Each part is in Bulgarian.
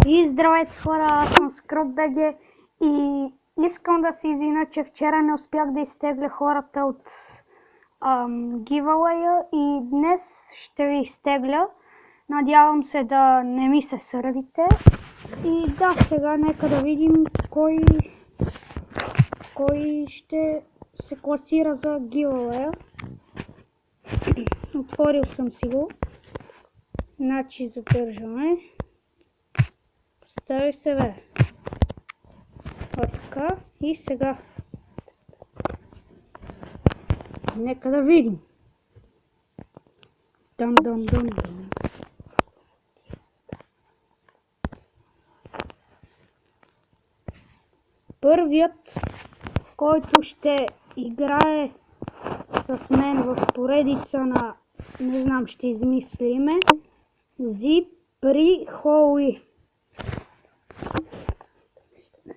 И здравейте хора, аз съм ScrubBG и искам да се извиня, че вчера не успях да изтегля хората от giveaway и днес ще ви изтегля. Надявам се да не ми се сърдите. И да, сега нека да видим кой ще се класира за giveaway. Отворил съм си го. Значи задържаме. Стави се бе. Така. И сега. Нека да видим. Дън. Първият, който ще играе с мен в поредица на, не знам, ще измисля име, Зипри Хоуи.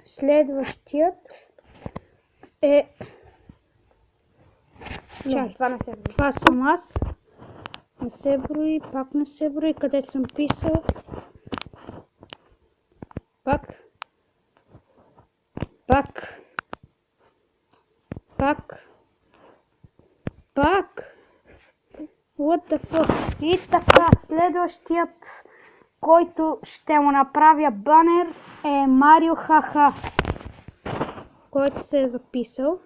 Следващият е... Не, това не се брои. Това съм аз. Не се брои, пак не се брои. Къде съм писал? Пак. What the fuck? И така, следващият, който ще му направя банер е Марио Хаха, който се е записал.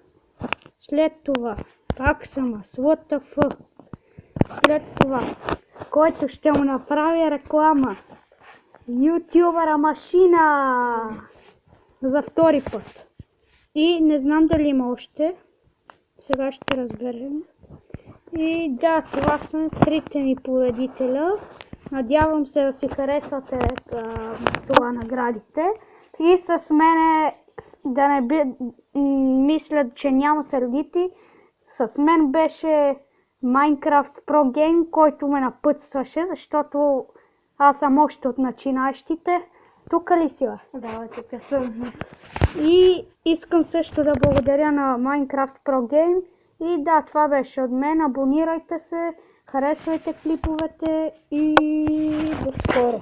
След това, пак съм аз, what the fuck? След това, който ще му направя реклама, ютубъра Машина, за втори път. И не знам дали има още, сега ще разберем. И да, това са трите ми победителя. Надявам се да си харесвате това наградите. И с мене, да не мислят, че няма сърдити, с мен беше Minecraft Pro Game, който ме напътстваше, защото аз съм още от начинаещите. Тук ли си, бе? Да, тук съм. И искам също да благодаря на Minecraft Pro Game. И да, това беше от мен. Абонирайте се, харесвайте клиповете и до скоро!